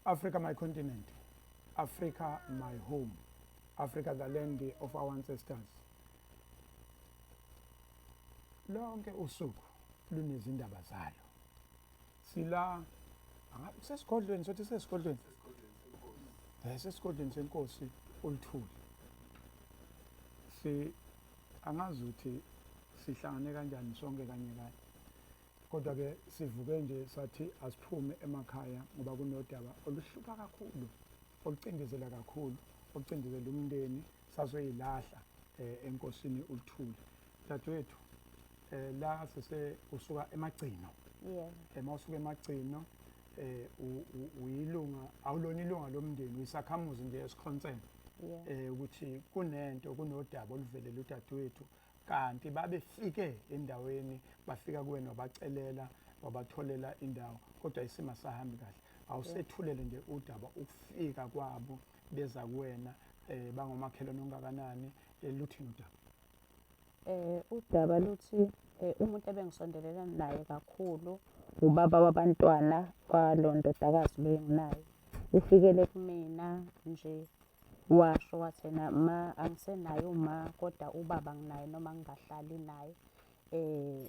Africa, my continent. Africa, my home. Africa, the land of our ancestors. Lonke usuku lunezindaba zalo. Sila sesigodlweni sothi sesigodlweni. Sesigodlweni senkosi uLthuli. Angazi ukuthi sihlangane kanjani sonke kanye kanye. Kodwa ke sivuke nje sathi asiphume emakhaya ngoba kunodaba oluhlupha kakhulu, olucindezela kakhulu, olucindezela umndeni sazoyilahla enkosini uLthuli. Dadewethu la sese usuka emagcino. Mawusuka emagcino uyilunga awulona ilunga lomndeni uyisakhamuzi nje esikhonseni. Ukuthi kunento kunodaba oluvelele udadewethu kanti babefike endaweni bafika kuwena wabacelela wabatholela indawo kodwa isimo sahambi kahle awusethulele nje udaba ukufika kwabo beza kuwena bangomakhelwane ongakanani luthi udaba udaba luthi umuntu ebengisondelene naye kakhulu ubaba wabantwana kwalondodakazi lenginayo ufikele kumina nje washo wathena ma angisenayo uma kodwa ubaba nginaye noma ngingahlali naye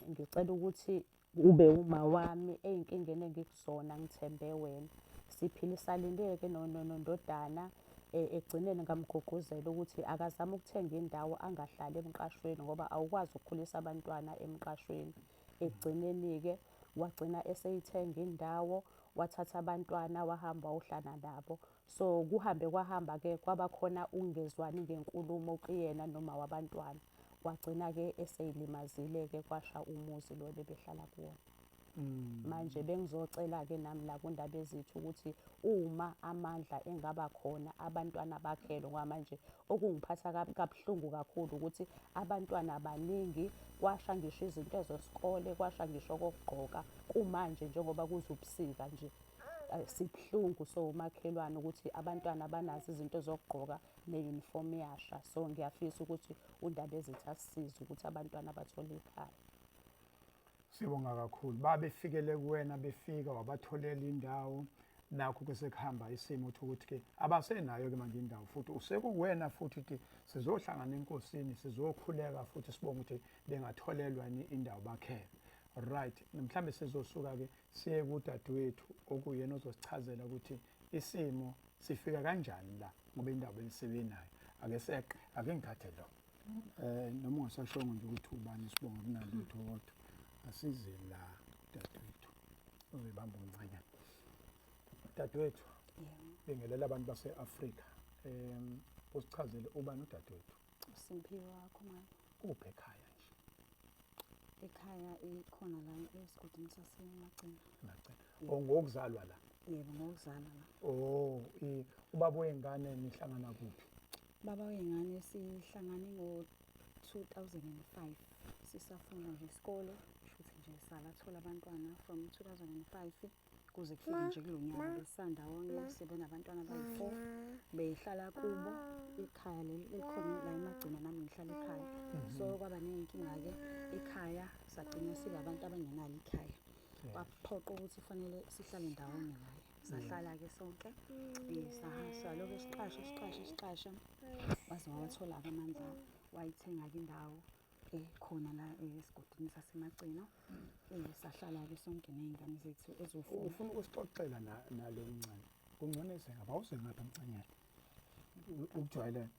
ngicela ukuthi ube uma wami ezinkingeni engikuzona ngithembe wena siphilisa lindeke nondodana egcineni ngamgqugquzela ukuthi akazama ukuthenga indawo angahlali emqashweni ngoba awukwazi ukukhulisa abantwana emqashweni egcineni ke wagcina eseyithenga indawo wathatha abantwana wahamba uhlala nabo so kuhambe kwahamba ke kwaba khona ungezwani ngenkulumo kuyena noma wabantwana wagcina ke eseyilimazile ke kwasha umuzi lo bebehlala kuwona manje bengizocela ke nami la kundaba ezithu ukuthi uma amandla engaba khona abantwana bakhelo ngamanje okungiphatha kabuhlungu kakhulu ukuthi abantwana abaningi kwasha ngisho izinto zesikole kwasha ngisho kokugqoka kumanje njengoba kuzobusika nje sibuhlungu so umakhelwane ukuthi abantwana banazo izinto zokugqoka ne-uniform yasha so ngiyafisa ukuthi undaba ezithu asisize ukuthi abantwana bathole ikhaya. Sibonga kakhulu babefikele kuwena befika wabatholela indawo nakho kwesekuhamba isimo ukuthi ke abasenayo ke manje indawo futhi usekuwena futhi ukuthi sizohlangana enkosini sizokhuleka futhi sibonga ukuthi bengatholelwa indawo bakhele. Right, mhlambe sizosuka ke siye kudadewethu okuyena ozosichazela ukuthi isimo sifika kanjani la ngoba indaba elisebenayo ake ngikhathe lo noma ungasashongo nje ukuthi ubani sibonga kunalutho kodwa asize la dadewethu uzibamba umncanyana dadewethu bengelela abantu base-Afrika usichazele ubani udadewethu uSimphiwe wakho mama kuphi ekhaya nje ekhaya ikhona la esigodini sasemagcina ngokuzalwa la yebo ngokuzalwa la ubaba wengane nihlangana kuphi baba wengane sihlangane ngo-2005 sisafunda nje isikole futhi nje sabathola abantwana from 2005 kuze kufike nje kulo nyaka besandawonye sibe nabantwana abayi-4 behlala kubo ikhaya likhona la emagcina nami ngihlala ekhaya so kwaba nenkinga-ke ekhaya sagcina sibe abantu abangenalo ikhaya kwaphoqa ukuthi kufanele sihlale ndawonye naye sahlala-ke sonke salokhu siqasha waze wawathola-ke amandla wayithenga-ke indawo khona la esigodini sasemagcina sahlala-ke sonke ney'ngane zethu ezofuna. Ufuna ukusixoxela nalo mncane kungcono esengapha awusengapha mncanyana ukujwayelene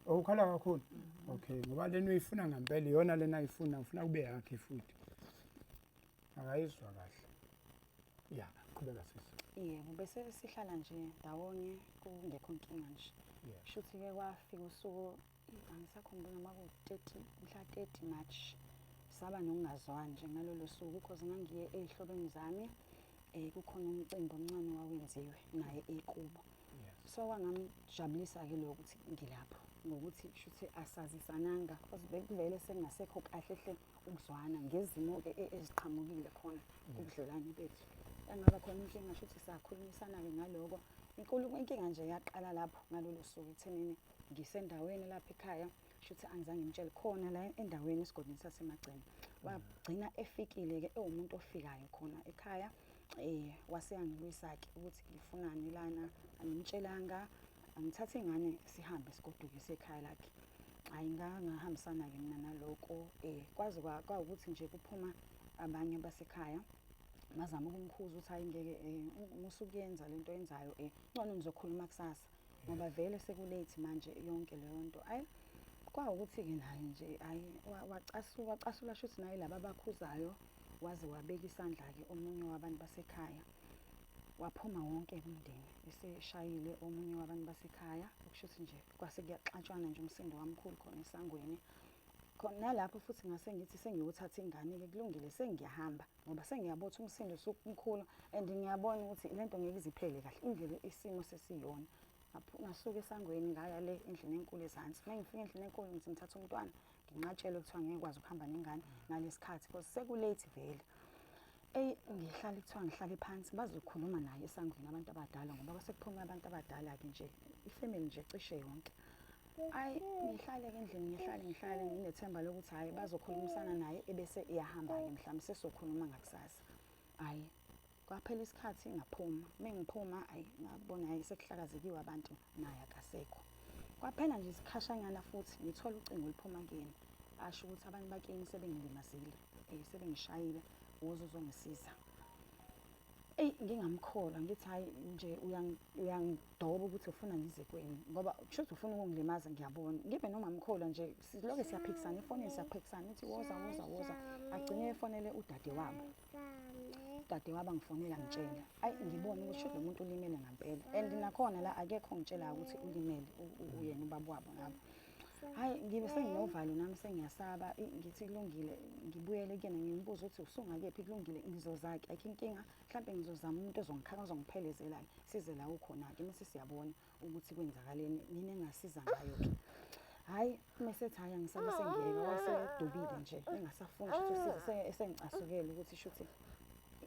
ukhala kakhulu okay ngoba lena uyifuna ngempela iyona lena ayifuna ufuna kube yakhe futhi akayizwa kahle ya qhubeka sisi yebo bese sihlala nje ndawonye kungekho nkinga nje shuthi-ke kwafika usuku angisakhumbula noma ku-30 mhla 30 March saba nokungazwani nje ngalolo suku because ngangiye ey'hlobeni zami kukhona umcimbi omncane wawenziwe naye ekubo so kwangamjabulisa-ke lokho ukuthi ngilapho ngokuthi shuthi asazisananga bekuvele sengasekho kahle hle ukuzwana ngezimo-ke eziqhamukile khona ubudlelwane bethu engaba khona inkinga shuthi sakhulumisana-ke ngaloko inkinga nje yaqala lapho ngalolo suku ekuthenini ngisendaweni lapha ekhaya shuthi angizange ngimtshele khona la endaweni esigodini sasemagcina wagcina efikile-ke ewumuntu ofikayo khona ekhaya wase angibuyisa-ke ukuthi ngifunani lana, angimtshelanga, angithathe ingane sihambe sigodukise ekhaya lakhe. Hhayi ngahambisana-ke mina naloko, kwaze kwawukuthi nje kuphuma abanye basekhaya bazama ukumkhuza ukuthi hhayi ngeke musukuyenza lento oyenzayo, ngcono nizokhuluma kusasa ngoba vele seku-late manje yonke leyo nto. Hhayi kwawukuthi-ke naye nje hhayi wacasula shuthi naye laba abakhuzayo, waze wabeka isandla-ke omunye wabantu basekhaya. Waphuma wonke umndeni eseshayile omunye wabantu basekhaya, okushuthi nje kwase kuyaxatshwana nje umsindo wamkhulu khona esangweni. Khona nalapho futhi ngase ngithi sengiyothatha ingane-ke kulungile sengiyahamba ngoba sengiyabona ukuthi umsindo usumkhulu and ngiyabona ukuthi lento ngeke ize iphele kahle indlela isimo sesiyona. Ngasuka esangweni ngaya le endlini enkulu ezansi. Uma ngifika endlini enkulu ngithi ngithatha umntwana nginqatshelwe kuthiwa ngeke ngikwazi ukuhamba nengane ngalesi khathi because seku-late vele. Ngihlale kuthiwa ngihlale phansi bazokhuluma naye esangweni abantu abadala ngoba kwase kuphuma abantu abadala-ke nje ifamily nje cishe yonke. Hhayi ngihlale-ke endlini ngihlale nginethemba lokuthi hhayi bazokhulumisana naye ebese iyahamba-ke mhlawumbe sesokhuluma ngakusasa. Hhayi kwaphela isikhathi ngaphuma. Uma ngiphuma hhayi ngabona hhayi sekuhlakazekiwe abantu naye akasekho. Kwaphela nje isikhashanyana futhi ngithola ucingo liphuma kuyena asho ukuthi abantu bakini sebengilimazile, sebengishayile woza uzongisiza. Ngingamkholwa ngithi hhayi nje uyangidoba ukuthi ufuna ngize kweni ngoba kushuthi ufuna ukungilimaza ngiyabona. Ngibe noma amkholwa nje siloke siyaphikisana efonini siyaphikisana uthi woza. Agcine efonele udadewabo. Udadewabo angifonela ngitshela. Hhayi ngibone ukuthi shuthi lo muntu ulimele ngampela and nakhona la akekho ongitshelayo ukuthi ulimele uyena ubaba wabo nabo. Hhayi ngibe senginovalo nami sengiyasaba ngithi kulungile ngibuyele kuyena ngimbuza ukuthi usungakephi kulungile ngizozake ayikho inkinga mhlampe ngizozama umuntu ongiphelezelayo size la ukhona-ke mase siyabona ukuthi kwenzakaleni nini engasiza ngayo-ke. Hhayi mesethi hhayi angisabe sengiyeka wasedubile nje engasafuni ukuthi usize esengicasukele ukuthi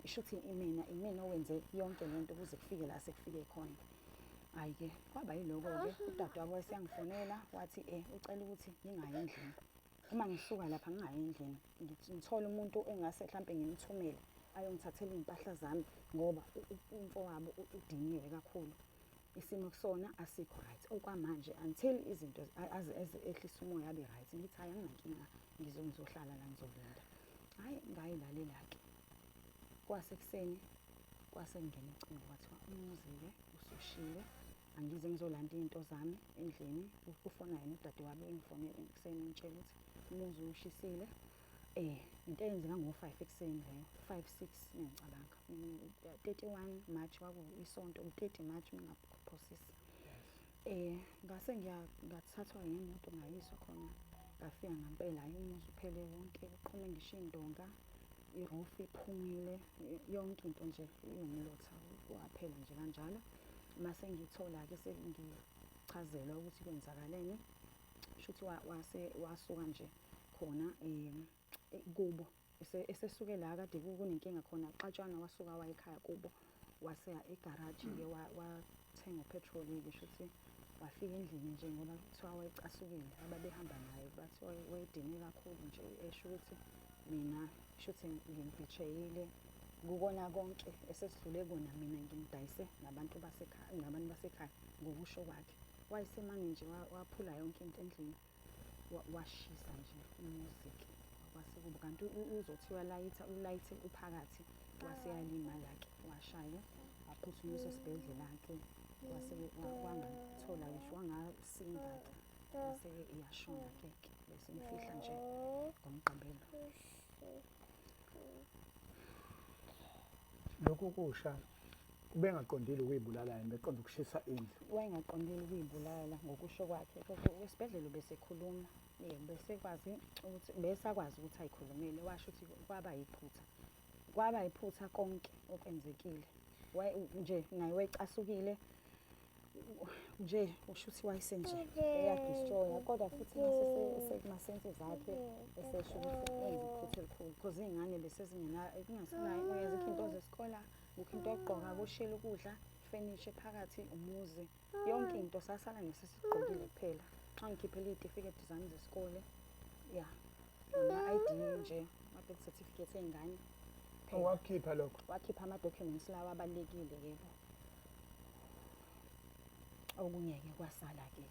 shuthi imina owenze yonke lento kuze kufike la sekufike khona. Hhayi-ke kwaba yiloko-ke udadewabo waseyangifonela wathi ucela ukuthi ngingayi endlini. Uma ngisuka lapha ngingayi endlini ngithole umuntu engase mhlampe ngimthumele ayongithathela iy'mpahla zami ngoba umfowabo udiniwe kakhulu. Isimo kusona asikho right okwamanje until izinto ehlise umoya abe right. Ngithi hhayi anginankinga ngizohlala la ngizolinda. Hhayi ngayilalela-ke kwasekuseni kwase kungena ucingo kwathiwa umuzi-ke usushile angize ngizolanda iy'nto zami endlini. Ufona yena udadewabo engifonele ekuseni ngitshela ukuthi umuzi ushisile. Into eyenzeka ngo-5 ekuseni leyo 5-6 ngiyacabanga 31 March kwakuwisonto 30 March ngingaphosisi. Ngase ngathathwa ngemoto ngayiswa khona ngafika ngampela hhayi umuzi uphele wonke uqhume ngisho iy'ndonga i-roof iphumile yonke into nje iwumlotha waphela nje kanjalo. Mase ngithola-ke sengichazelwa ukuthi kwenzakaleni shuthi wasuka nje khona kubo esesuke la kade kunenkinga khona xatshana wasuka wayekhaya kubo waseya egaraji-ke wathenga upetrol-ke shuthi wafika endlini nje ngoba kuthiwa wayecasukile ababehamba naye bathi wayedinwe kakhulu nje esho ukuthi mina shuthi ngimphisheyile kukona konke esesidlule kona mina ngimdayise nabantu basekhaya ngokusho kwakhe. Wayesemane nje waphula yonke into endlini washisa nje umuzi-ke kwasekuba kanti uzothiwa ulayithe uphakathi waseyalimala-ke washaya waphuthunyiswa esibhedlela-ke wangathola ngisho wangasinda-ke bese-ke iyashona-ke bese imfihla nje ngomgqibelo. Lokhu kusha ubengaqondile ukuyibulala yena beqonda ukushisa indlu. Wayengaqondile ukuyibulala ngokusho kwakhe esibhedlela ubesekhuluma besekwazi ukuthi besakwazi ukuthi ayikhulumele washo ukuthi kwaba yiphutha konke okwenzekile. Nje naye wayecasukile nje usho ukuthi wayesenje eyadistroya kodwa futhi nasekumasenses zakhe esesho ukuthi wenza iphutha elikhulu because iy'ngane besezingenayo uyazikho into zesikole kukho into yokugqoka kushiyela ukudla ifenishe phakathi umuzi yonke into sasala ngesesiqokile kuphela xa ngikhiphela iy'tifiketi zami zesikole nama-ID nje ama-birth certificate ey'ngane kuphela. Wakhipha lokho. Wakhipha ama-documents lawa abalulekile yebo. Okunye-ke kwasala-ke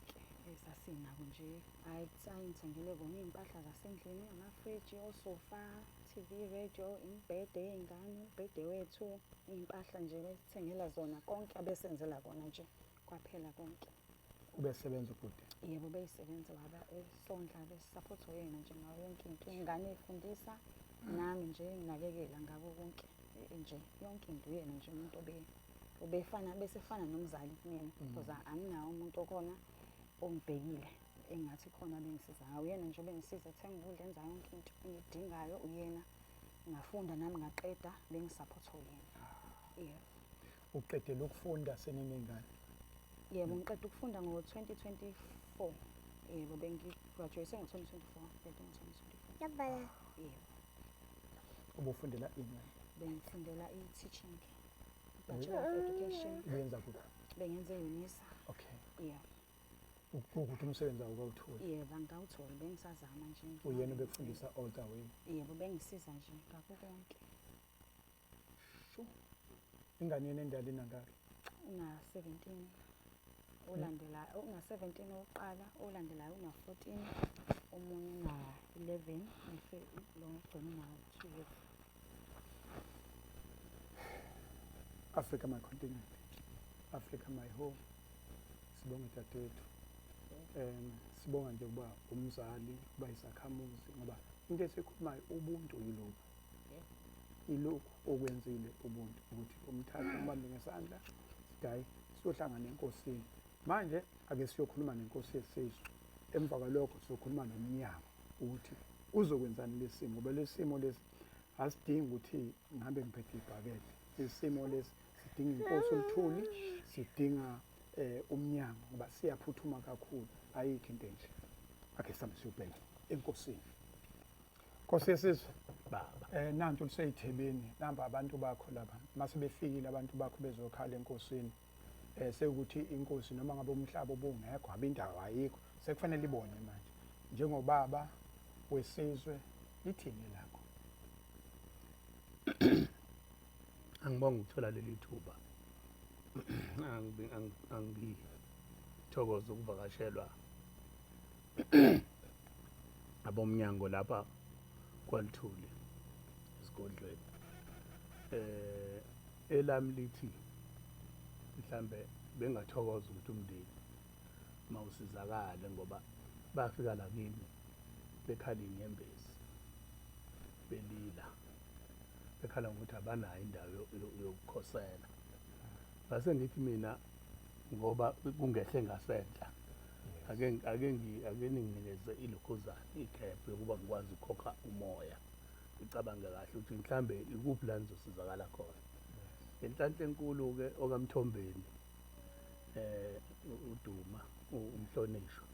sasinako nje ayingithengele kona iy'mpahla zasendlini, amafriji, osofa, TV, radio, imibhede yey'ngane, ubhede wethu, iy'mpahla nje besithengela zona, konke abesenzela kona nje kwaphela konke. Ubesebenza kude. Yebo beyisebenza waba esondla besisaphotha yena nje ngayo yonke into. Iy'ngane ey'fundisa nami nje nginakekela ngako konke nje yonke into uyena nje umuntu besefana nomzali kumina because anginawo umuntu okhona ongibhekile engathi khona bengisiza ngawo. Uyena nje bengisiza ethenga ukudla enza yonke into engidingayo uyena. Ngafunda nami ngaqeda bengisaphotha uyena. Yebo. Uqedela ukufunda seninengane. Yebo ngiqeda ukufunda ngo-2024. Yebo bengigraduate ngo-2024. Yebo. Ubufundela ini? Bengifundela i-teaching. Bachelor of Education. Uyenza kuphi? Bengenze UNISA. Okay. Yebo. Ukuthi umsebenzi awukawutholi. Yebo angawutholi bengisazama nje. Uyena obekufundisa all the way. Yebo bengisiza nje ngakho konke. Ingane yena endala inangaki? Una-17 olandelayo, una-17 oqala, olandelayo una-14, omunye una-11 lo ogcina una-2 years. Africa my continent. Africa my home. Sibonga dadethu. Sibonga nje ukuba umzali, kuba isakhamuzi ngoba into esikhulumayo ubuntu yilokhu. Ilokhu okwenzile ubuntu ukuthi umthathe umbambe ngesandla sidayi siyohlangana enkosini. Manje ake siyokhuluma nenkosi yesizwe. Emva kwalokho siyokhuluma nomnyango ukuthi uzokwenzani lesimo ngoba lesimo lesi asidingi ukuthi ngihambe ngiphethe ibhakede. Lesimo lesi sidinga inkosi oluthuli, sidinga umnyango ngoba siyaphuthuma kakhulu ayikho into enje. Ake sihambe siyobheka enkosini. Nkosi yesizwe baba nantu liseyithebeni namba abantu bakho lapha mase befikile abantu bakho bezokhala enkosini sekuthi inkosi noma ngabe umhlaba obungekho abindawo ayikho sekufanele ibone manje njengobaba wesizwe lithini lakho. Angibonga ukuthola leli thuba. Angithokoza ukuvakashelwa abomnyango lapha kwaLithuli esigodlweni. Elami lithi mhlambe bengathokoza ukuthi umndeni mawusizakala ngoba bafika la kimi bekhala inyembezi belila bekhala ukuthi abanayo indawo yokukhosela. Base ngithi mina ngoba kungehle ngasenhla ake ninginikeze ilokhuzana ikhephu yokuba ngikwazi ukukhokha umoya. Ngicabanga kahle ukuthi mhlambe ikuphi la nizosizakala khona. Inhlanhla enkulu ke okamthombeni uDuma umhlonishwa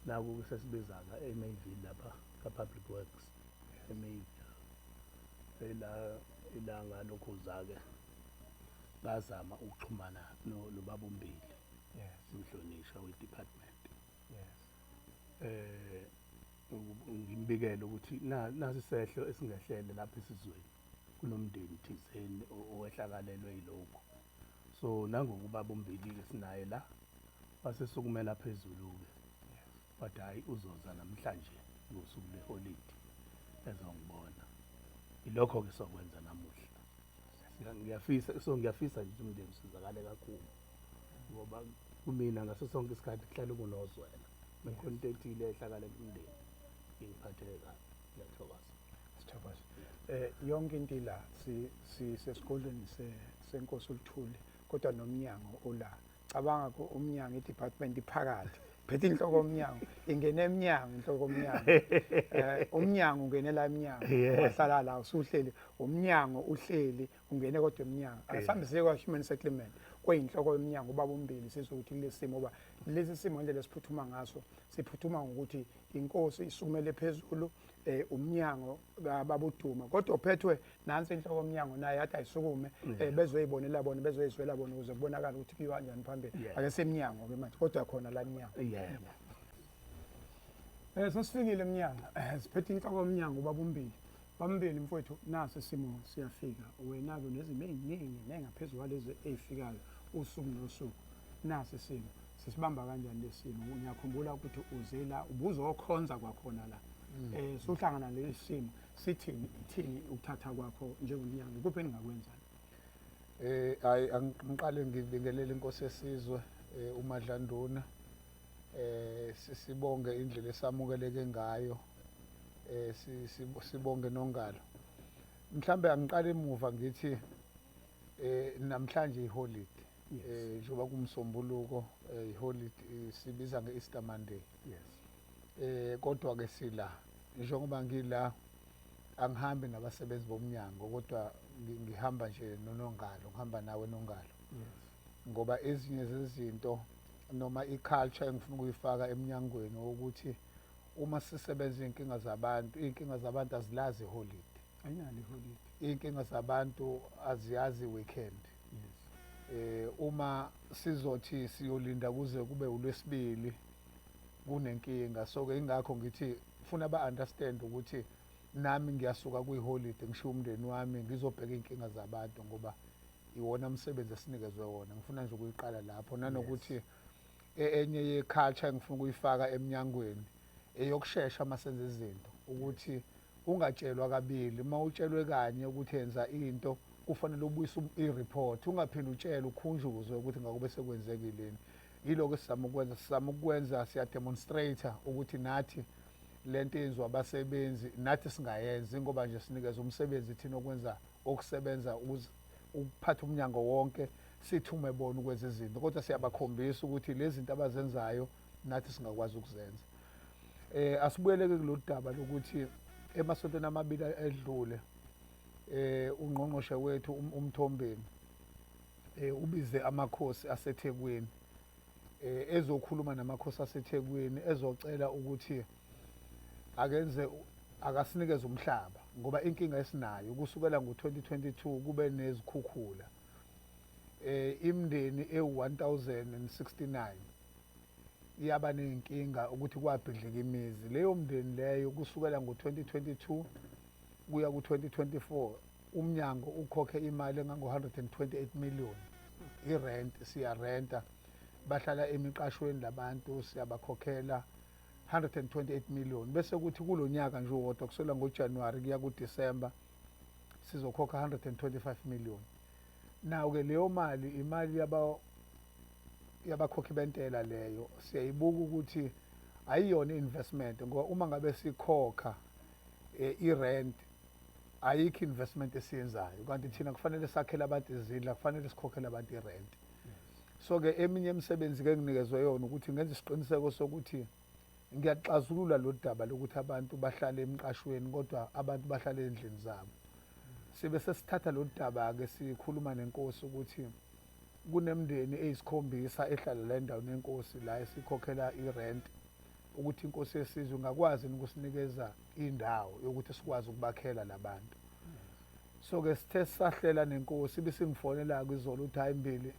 naku sesibizaka eMayville lapha ka-Public Works eMayville ilanga lokhuza ke ngazama ukuxhumana nobaba uMbili umhlonishwa we-department. Ngimbikele ukuthi nasi isehlo esingehlele lapha esizweni kunomndeni thizeni owehlakalelwe yilokho. So nangokuba bombili-ke sinaye la wasesukumela phezulu-ke wathi hayi uzoza namhlanje ngosuku leholide ezongibona. Ilokho-ke sokwenza namuhla. Ngiyafisa nje umndeni usizakale kakhulu ngoba kumina ngaso sonke isikhathi kuhlale kunozwela. Mekhona into ethile ehlakalela umndeni ngiphatheke kabi. Ngiyathokoza. Sithokoza. Yonke into la sisesigodlweni senkosi uLithuli kodwa nomnyango ola. Cabanga ko umnyango i-department iphakathi. Phethe inhloko yomnyango ingene emnyango inhloko yomnyango. Umnyango ungenela emnyango. Wahlala la usuhleli umnyango uhleli ungene kodwa emnyango. Asihambe siye kwa human settlement. Kweyinhloko yomnyango ubaba uMbili sizokuthi kulesimo oba lesi simo nje lesiphuthuma ngaso siphuthuma ngokuthi inkosi isukumele phezulu umnyango baba uDuma kodwa uphethwe nansi inhloko yomnyango naye yathi ayisukume bezoyibonela bona bezoyizwela bona ukuze kubonakala ukuthi kuyiwa kanjani phambili ake semnyango ke manje kodwa khona la emnyango. Sesifikile emnyango siphethe inhloko yomnyango ubaba uMbili Bambili mfowethu nasi isimo siyafika wena-ke nezimo ey'ningi nengaphezu kwalezi ey'fikayo usuku nosuku. Nasi isimo sisibamba kanjani lesi simo? Ngiyakhumbula ukuthi uzela ubuzokhonza kwakhona la. Sohlangana lesi simo sithini ithini ukuthatha kwakho njengomnyanga kuphi eningakwenza? Hayi angiqale ngibingelele inkosi yesizwe uMadlanduna. Sibonge indlela esamukeleke ngayo. Sibonge noNgalo. Mhlambe angiqale emuva ngithi namhlanje iholiday. Njengoba kumsombuluko iholiday sibiza ngeEaster Monday. Yes. Kodwa ke sila njengoba ngila angihambi nabasebenzi bomnyango kodwa ngihamba nje noNongalo, ngihamba nawe noNgalo. Yes. Ngoba ezinye zezinto noma iculture engifuna ukuyifaka eminyangweni ukuthi uma sisebenza inkinga zabantu azilazi iholiday. Ayinalo iholiday. Inkinga zabantu aziyazi weekend. Yes. Uma sizothi siyolinda kuze kube uLwesibili kunenkinga, so ke ingakho ngithi ufuna ba-understand ukuthi nami ngiyasuka kwi-holiday ngishiya umndeni wami ngizobheka inkinga zabantu ngoba iwona umsebenzi esinikezwe wona. Ngifuna nje ukuyiqala lapho nanokuthi enye ye-culture engifuna ukuyifaka eminyangweni eyokushesha masenze izinto ukuthi ungatshelwa kabili. Uma utshelwe kanye ukuthi yenza into kufanele ubuyise i-report, ungaphinde utshele ukhunjuzwe ukuthi ngakube sekwenzekileni. Yiloko sizama ukwenza siyademonstrate ukuthi nathi lento yenziwa abasebenzi nathi singayenzi ngoba nje sinikeza umsebenzi thina okwenza okusebenza ukuphatha umnyango wonke sithume bona ukwenza izinto kodwa siyabakhombisa ukuthi lezi zinto abazenzayo nathi singakwazi ukuzenza. Asibuyeleke kulolu daba lokuthi emasontweni amabili edlule ungqongqoshe wethu uMthombeni ubize amakhosi aseThekwini ezokhuluma namakhosi aseThekwini ezocela ukuthi akasinikeze umhlaba ngoba inkinga esinayo kusukela ngo-2022 kube nezikhukhula. Imindeni ewu-1069 iyaba nenkinga ukuthi kwabhidlika imizi. Leyo mndeni leyo kusukela ngo-2022 kuya ku-2024 umnyango ukhokhe imali engango-128 million irent. Siyarenta, bahlala emiqashweni labantu siyabakhokhela 128 million bese kuthi kulo nyaka nje wodwa kusela ngoJanuwari kuya kuDisemba sizokhokha 125 million. Nawo-ke leyo mali imali yabakhokhi bentela leyo siyayibuka ukuthi ayiyona investment ngoba uma ngabe sikhokha irent ayikho investment esiyenzayo kanti thina kufanele sakhele abantu izindlu, kufanele sikhokhele abantu irent. So-ke eminye imisebenzi-ke enginikezwe yona ukuthi ngenze isiqiniseko sokuthi ngiyaxazulula lo daba lokuthi abantu bahlale emqashweni kodwa abantu bahlale endlini zabo. Sibe sesithatha lo daba-ke sikhuluma nenkosi ukuthi kunemndeni eyisikhombisa ehlala la endaweni yenkosi la esikhokhela irent ukuthi inkosi yesizwe ungakwazi ukusinikeza indawo yokuthi sikwazi ukubakhela labantu. So-ke sithe sahlela nenkosi bisingifonela kwizolo ukuthi hayi Mbili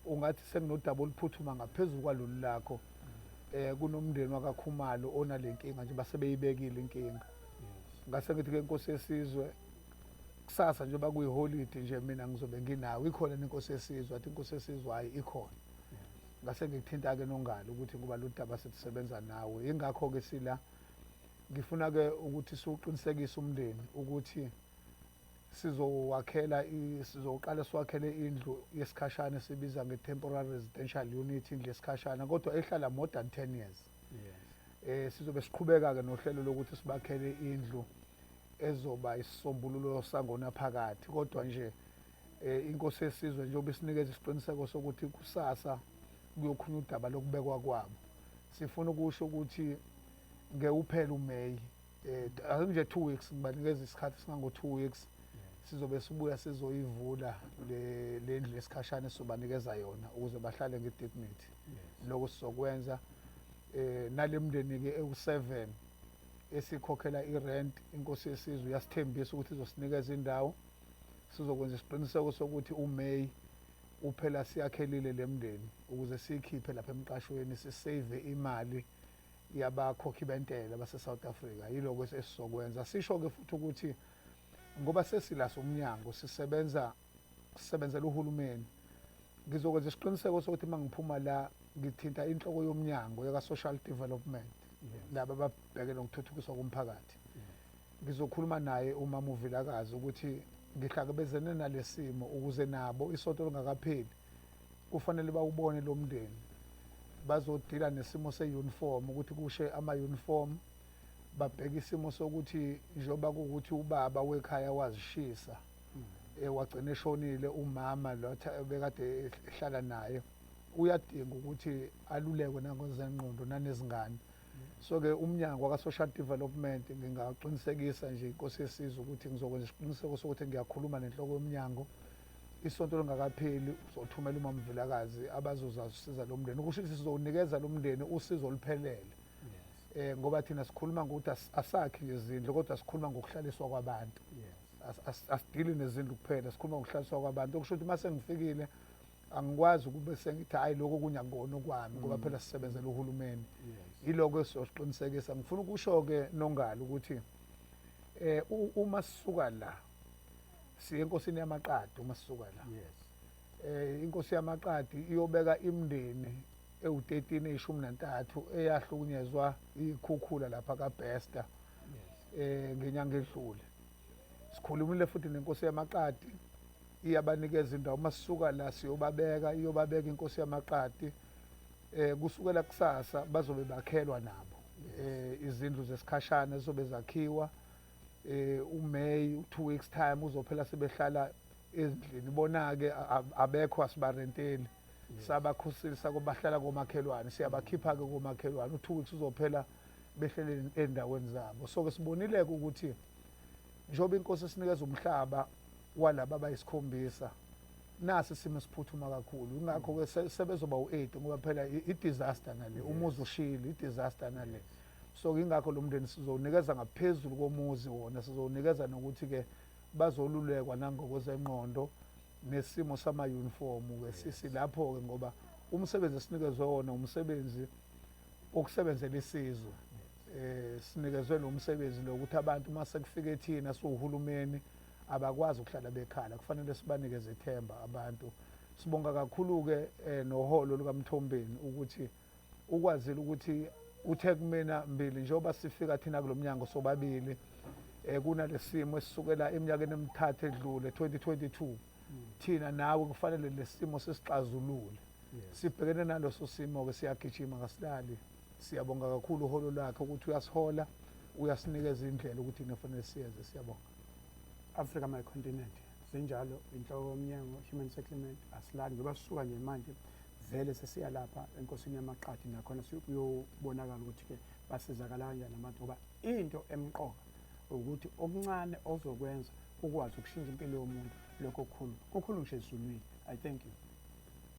ungathi senginodaba oluphuthuma ngaphezulu kwalolu lakho. Kunomndeni wakaKhumalo onale nkinga nje basebeyibekile inkinga. Ngase ngithi ke inkosi yesizwe kusasa njengoba kuyiholiday nje mina ngizobe nginawo ikhona inkosi yesizwe athi inkosi yesizwe hayi ikhona. Ngase ngikuthinta-ke noNgalo ukuthi kuba lo daba sisebenza nawe. Ingakho-ke sila ngifuna-ke ukuthi siwuqinisekise umndeni ukuthi sizoqala siwakhele indlu yesikhashana esibiza nge-temporary residential unit, indlu yesikhashana kodwa ehlala more than 10 years. Yes. Sizobe siqhubeka-ke nohlelo lokuthi sibakhele indlu ezoba isisombululo sangona phakathi kodwa nje inkosi yesizwe njengoba isinikeza isiqiniseko sokuthi kusasa kuyokhulunywa udaba lokubekwa kwabo. Sifuna ukusho ukuthi ngeuphela uMeyi akunje 2 weeks ngibanikeza isikhathi singango-2 weeks sizobe sibuya sizoyivula le ndlu lesikhashana esizobanikeza yona ukuze bahlale ngedignity. Lokho sizokwenza nalemndeni-ke ewu7 esikhokhela irent. Inkosi yesizwe yasithembisa ukuthi izosinikeza indawo. Sizokwenza isiqiniseko sokuthi uMeyi uphela siyakhelile lemndeni ukuze siyikhiphe lapha emqashweni sisave imali yabakhokhi bentela base South Africa. Yiloko esizokwenza. Sisho-ke futhi ukuthi ngoba sesilaso umnyango sisebenzela uhulumeni, ngizokwenza isiqiniseko sokuthi mangiphuma la ngithinta inhloko yomnyango yaka-social development laba ababhekene nokuthuthukiswa komphakathi. Ngizokhuluma naye umama uVilakazi ukuthi ngihlangabezene nalesimo ukuze nabo isonto lingakapheli kufanele bawubone lo mndeni, bazodila nesimo se-uniform ukuthi kushe ama-uniform, babheke isimo sokuthi njengoba kuwukuthi ubaba wekhaya wazishisa wagcina eshonile, umama lo bekade ehlala naye uyadinga ukuthi alulekwe nangokwezengqondo nanezingane. So-ke umnyango waka-social development ngingaqinisekisa nje inkosi yesizwe ukuthi ngizokwenza isiqiniseko sokuthi ngiyakhuluma nenhloko yomnyango, isonto lingakapheli uzothumela umama uVilakazi abazozasiza lo mndeni, ukusho ukuthi sizowunikeza lo mndeni usizo oluphelele. Ngoba thina sikhuluma ngokuthi asakhi izindlu kodwa sikhuluma ngokuhlaliswa kwabantu. Asidili nezindlu kuphela, sikhuluma ngokuhlaliswa kwabantu, okusho ukuthi mase ngifikile angikwazi ukube sengithi hayi lokho kunyangona kwami ngoba phela sisebenzela uhulumeni. Yiloko esizosiqinisekisa. Ngifuna ukusho-ke Nongalo ukuthi uma sisuka la siye enkosini yamaqadi, uma sisuka la inkosi yamaqadi iyobeka imindeni ewu-13 eyishumi nantathu eyahlukunyezwa ikhukhula lapha kaBester ngenyanga edlule. Sikhulumile futhi nenkosi yamaqadi iyabanikeza indawo, uma sisuka la iyobabeka inkosi yamaqadi. Kusukela kusasa bazobe bakhelwa nabo izindlu zesikhashana zizobe zakhiwa. uMay 2 weeks time uzophela sebehlala ezindlini, bona-ke abekho asibarenteli, sabakhusisa bahlala komakhelwane, siyabakhipha-ke komakhelwane. U2 weeks uzophela behlele endaweni zabo. So-ke sibonile-ke ukuthi njengoba inkosi esinikeza umhlaba walaba abayisikhombisa, nasi isimo esiphuthuma kakhulu. Ingakho-ke sebezoba u-8 ngoba phela i-disaster nale, umuzi ushile, i-disaster nale. So ingakho lo mndeni sizowunikeza ngaphezulu komuzi wona, sizowunikeza nokuthi-ke bazolulekwa nangokwezengqondo nesimo sama-uniform-ke. Silapho-ke ngoba umsebenzi esinikezwe wona umsebenzi wokusebenzela isizwe. Sinikezwe lo msebenzi lo ukuthi abantu uma sekufike thina siwuhulumeni abakwazi ukuhlala bekhala, kufanele sibanikeze ithemba abantu. Sibonga kakhulu-ke noholo lukaMthombeni ukuthi ukwazile ukuthi uthe kumina Mbili, njengoba sifika thina kulo mnyango sobabili kunalesimo esisukela eminyakeni emithathu edlule 2022, thina nawe kufanele lesimo sesixazulule. Sibhekene naloso simo-ke siyagijima ngasilali. Siyabonga kakhulu uholo lakhe ukuthi uyasihola, uyasinikeza indlela ukuthi kufanele siyenze. Siyabonga. Africa my continent zinjalo inhloko yomnyango human settlement asilali ngoba sisuka nje manje vele sesiya lapha enkosini yamaqadi nakhona sikuyobonakala ukuthi-ke basizakala kanjani abantu, ngoba into emqoka ukuthi okuncane ozokwenza ukwazi ukushintsha impilo yomuntu, lokho kukhulu ngisho ezulwini. I thank you.